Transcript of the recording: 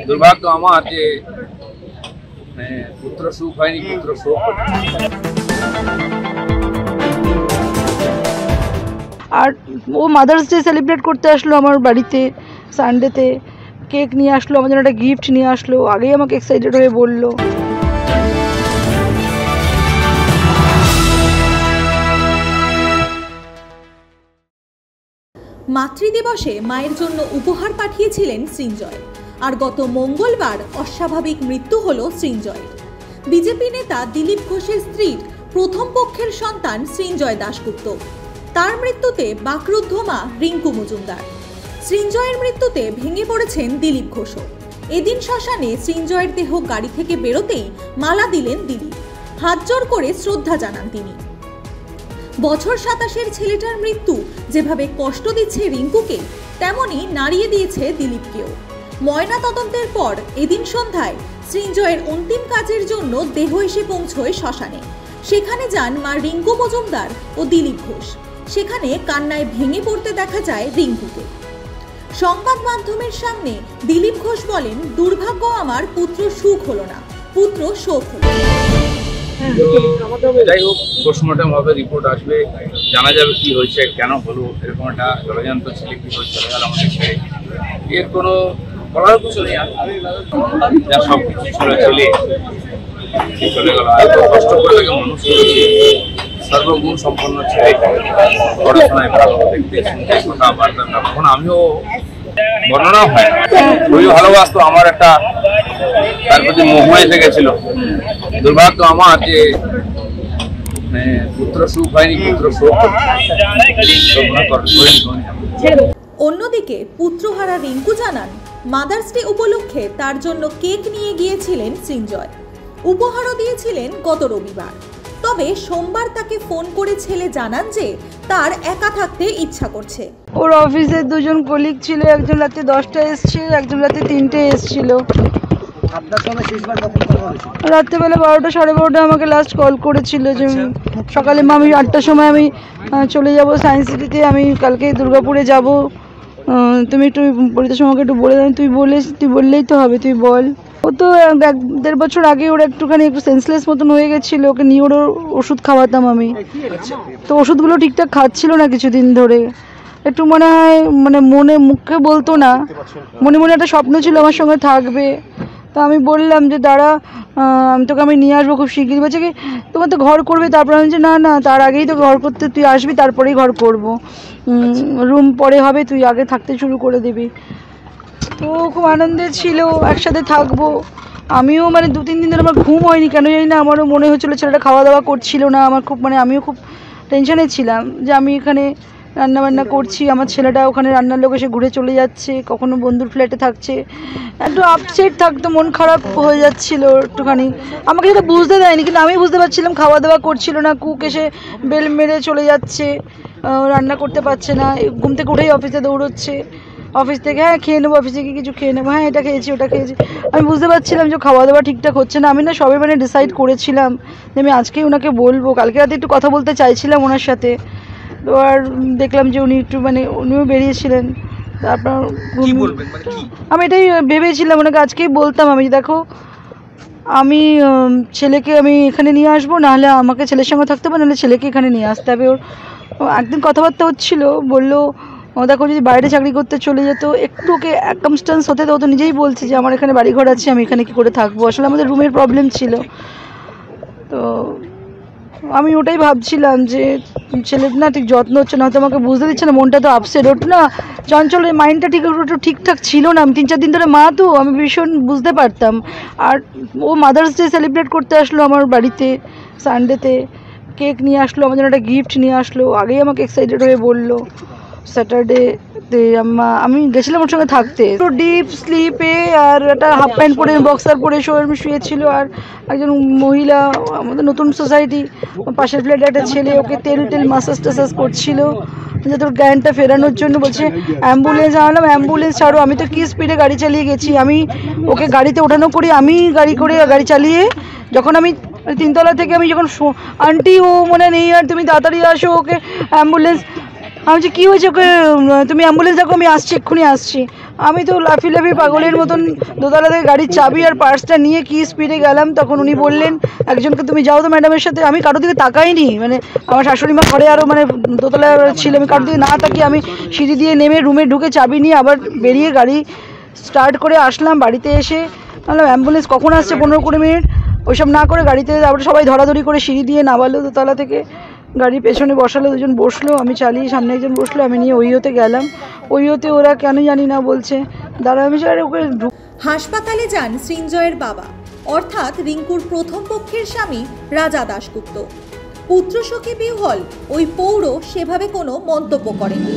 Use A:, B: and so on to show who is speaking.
A: দুর্ভাগ্য আমার যে পুত্র সুখ হয়নি, পুত্র শোক।
B: আর ও মাদার্স ডে সেলিব্রেট করতে আসলো আমার বাড়িতে সানডেতে, কেক নিয়ে আসলো, আমার জন্য একটা গিফট নিয়ে আসলো, আগেই আমাকে এক্সাইটেড হয়ে বললো।
C: মাতৃদিবসে মায়ের জন্য উপহার পাঠিয়েছিলেন সৃঞ্জয়। আর গত মঙ্গলবার অস্বাভাবিক মৃত্যু হলো সৃঞ্জয়ের। বিজেপি নেতা দিলীপ ঘোষের স্ত্রীর প্রথম পক্ষের সন্তান সৃঞ্জয় দাশগুপ্ত। তার মৃত্যুতে বাকরুদ্ধ মা রিঙ্কু মজুমদার। সৃঞ্জয়ের মৃত্যুতে ভেঙে পড়েছেন দিলীপ ঘোষও। এদিন শ্মশানে সৃঞ্জয়ের দেহ গাড়ি থেকে বেরোতেই মালা দিলেন দিলীপ, হাত জোড় করে শ্রদ্ধা জানান তিনি। বছর 27-এর ছেলেটার মৃত্যু যেভাবে কষ্ট দিচ্ছে রিঙ্কুকে, তেমনি নাড়িয়ে দিয়েছে দিলীপকেও। ময়না তদন্তের পর এদিন সন্ধ্যায় সৃঞ্জয়ের অন্তিম কাজের জন্য দেহ এসে পৌঁছয় শ্মশানে। সেখানে যান মা রিঙ্কু মজুমদার ও দিলীপ ঘোষ। সেখানে কান্নায় ভেঙে পড়তে দেখা যায় রিঙ্কুকে। সংবাদ মাধ্যমের সামনে দিলীপ ঘোষ বলেন, দুর্ভাগ্য আমার, পুত্র সুখ হলো না, পুত্র শোক হলো।
A: যাই হোক, পোস্টমর্টম হবে, রিপোর্ট আসবে, জানা যাবে কি হয়েছে, কেন হলো এরকম একটা জলজান্ত ছেলে কি করে চলে গেল আমাদের ছেড়ে। এর কোনো বলার কিছু নেই, যা সব কিছু ছেড়ে চলে গেল। এত কষ্ট করে তাকে মানুষ করেছে, সর্বগুণ সম্পন্ন ছেলে, পড়াশোনায় ভালো, দেখতে শুনতে কথাবার্তা। তখন আমিও বর্ণনাও হয় না, খুবই ভালোবাসতো, আমার একটা তার প্রতি মোহ এসে গেছিল। দুর্ভাগ্য আমার যে পুত্র সুখ হয়নি, পুত্র শোক।
C: অন্যদিকে পুত্রহারা রিঙ্কু জানান, মাদার্স ডে উপলক্ষে তার জন্য কেক নিয়ে গিয়েছিলেন সৃঞ্জয়, উপহারও দিয়েছিলেন গত রবিবার। তবে সোমবার তাকে ফোন করে ছেলে জানান যে তার একা থাকতে ইচ্ছা করছে।
B: ওর অফিসের দুজন কলিগ ছিল, একজন রাতে 10টায় এসেছিল, একজন রাতে 3টে এসেছিল। রাত্রেবেলা 12টা সাড়ে 12টা আমাকে লাস্ট কল করেছিল যে সকালে মা আমি 8টার সময় আমি চলে যাব সায়েন্স সিটিতে, আমি কালকে দুর্গাপুরে যাব, তুমি একটু পরিতোষ আমাকে একটু বলে দেন। তুই বললেই তো হবে, তুই বল। ও তো 1-1.5 বছর আগে ওর একটুখানি একটু সেন্সলেস মতন হয়ে গেছিলো, ওকে নিয়ে ওর ওষুধ খাওয়াতাম আমি, তো ওষুধগুলো ঠিকঠাক খাচ্ছিল না কিছুদিন ধরে। একটু মনে হয় মনে মুখে বলতো না, মনে মনে একটা স্বপ্ন ছিল আমার সঙ্গে থাকবে। তো আমি বললাম যে দাঁড়া, তোকে আমি নিয়ে আসবো খুব শিগগিরই। বলছে কি তোমার তো ঘর করবে, তারপর আমি যে না তার আগেই তো ঘর করতে, তুই আসবি তারপরেই ঘর করব, রুম পরে হবে, তুই আগে থাকতে শুরু করে দিবি। তো খুব আনন্দে ছিল, একসাথে থাকবো। আমিও 2-3 দিন ধরে আমার ঘুম হয়নি, কেন জানি না, আমারও মনে হচ্ছিলো ছেলেটা খাওয়া দাওয়া করছিল না। আমার খুব আমিও খুব টেনশনে ছিলাম যে আমি এখানে রান্নাবান্না করছি, আমার ছেলেটা ওখানে রান্নার লোক এসে ঘুরে চলে যাচ্ছে, কখনো বন্ধুর ফ্ল্যাটে থাকছে, একটু আপসেট থাকতো, মন খারাপ হয়ে যাচ্ছিল একটুখানি। আমাকে সেটা বুঝতে দেয়নি, কিন্তু আমি বুঝতে পারছিলাম খাওয়া দাওয়া করছিল না, কুক এসে বেল মেরে চলে যাচ্ছে, রান্না করতে পারছে না, ঘুম থেকে উঠেই অফিসে দৌড়চ্ছে, অফিস থেকে হ্যাঁ খেয়ে নেবো, অফিসে গিয়ে কিছু খেয়ে নেবো, হ্যাঁ এটা খেয়েছি ওটা খেয়েছি। আমি বুঝতে পারছিলাম যে খাওয়া দাওয়া ঠিকঠাক হচ্ছে না। আমি না সবে ডিসাইড করেছিলাম যে আমি আজকেই ওনাকে বলবো, কালকে রাতে একটু কথা বলতে চাইছিলাম ওনার সাথে। তো আর দেখলাম যে উনি একটু উনিও বেরিয়েছিলেন। তারপর আমি এটাই ভেবেছিলাম ওনাকে আজকেই বলতাম আমি, দেখো আমি ছেলেকে আমি এখানে নিয়ে আসবো, নাহলে আমাকে ছেলের সঙ্গে থাকতে হবে, নাহলে ছেলেকে এখানে নিয়ে আসতে হবে। ওর একদিন কথাবার্তা হচ্ছিল, বললো দেখো যদি বাইরে চাকরি করতে চলে যেত, একটু ওকে অ্যাকামস্টেন্স হতে, তো ও তো নিজেই বলছে যে আমার এখানে বাড়িঘর আছে, আমি এখানে কী করে থাকবো। আসলে আমাদের রুমের প্রবলেম ছিল, তো আমি ওটাই ভাবছিলাম যে ছেলের না ঠিক যত্ন হচ্ছে না, হয়তো আমাকে বুঝতে দিচ্ছে না, মনটা তো আপসেট, ওটা না চঞ্চলের মাইন্ডটা ঠিকঠাক ছিল না। আমি 3-4 দিন ধরে মা, তো আমি ভীষণ বুঝতে পারতাম। আর ও মাদার্স ডে সেলিব্রেট করতে আসলো আমার বাড়িতে সানডেতে, কেক নিয়ে আসলো, আমার জন্য একটা গিফট নিয়ে আসলো, আগেই আমাকে এক্সাইটেড হয়ে বললো। স্যাটারডেতে আমি গেছিলাম ওর সঙ্গে থাকতে, তো ডিপ স্লিপে আর একটা হাফ প্যান্ট পরে বক্সার পরে শুয়েছিল। আর একজন মহিলা, আমাদের নতুন সোসাইটি পাশের ফ্ল্যাটে একটা ছেলে, ওকে তেল মাসাজ টাসাজ করছিল যাতে ওর জ্ঞানটা ফেরানোর জন্য। বলছে অ্যাম্বুলেন্স আনলাম, অ্যাম্বুলেন্স ছাড়ো, আমি তো কী স্পিডে গাড়ি চালিয়ে গেছি। আমি ওকে গাড়িতে ওঠানো করি, আমি গাড়ি চালিয়ে যখন আমি 3 তলা থেকে আমি যখন আন্টি ও নেই আর তুমি তাড়াতাড়ি আসো, ওকে অ্যাম্বুলেন্স আমি বলছি কী হয়েছে ওকে, তুমি অ্যাম্বুলেন্স দেখো, আমি আসছি, এক্ষুনি আসছি। আমি তো লাফি পাগলের মতন দোতলা থেকে গাড়ির চাবি আর পার্সটা নিয়ে কি স্পিডে গেলাম। তখন উনি বললেন একজনকে, তুমি যাও তো ম্যাডামের সাথে। আমি কারোর দিকে তাকাইনি, মানে আমার শাশুড়ি মা ঘরে আরও মানে দোতলায় ছিল, আমি কারোর দিকে না তাকিয়ে আমি সিঁড়ি দিয়ে নেমে রুমে ঢুকে চাবি নিয়ে আবার বেরিয়ে গাড়ি স্টার্ট করে আসলাম। বাড়িতে এসে বললাম অ্যাম্বুলেন্স কখন আসছে, 15-20 মিনিট, ওইসব না করে গাড়িতে আবার সবাই ধরাধরি করে সিঁড়ি দিয়ে নামালো দোতলা থেকে, গাড়ির পেছনে বসালো, দুজন বসলো, আমি চালিয়ে সামনে একজন বসলো, আমি নিয়ে ওইওতে গেলাম। ওইওতে ওরা কেন জানি না বলছে দাঁড়া, আমি ওকে
C: হাসপাতালে যান সৃঞ্জয়ের বাবা, অর্থাৎ রিঙ্কুর প্রথম পক্ষের স্বামী রাজা দাশগুপ্ত। পুত্রশোকে বিহ্বল ওই পৌর সেভাবে কোনো মন্তব্য করেনি।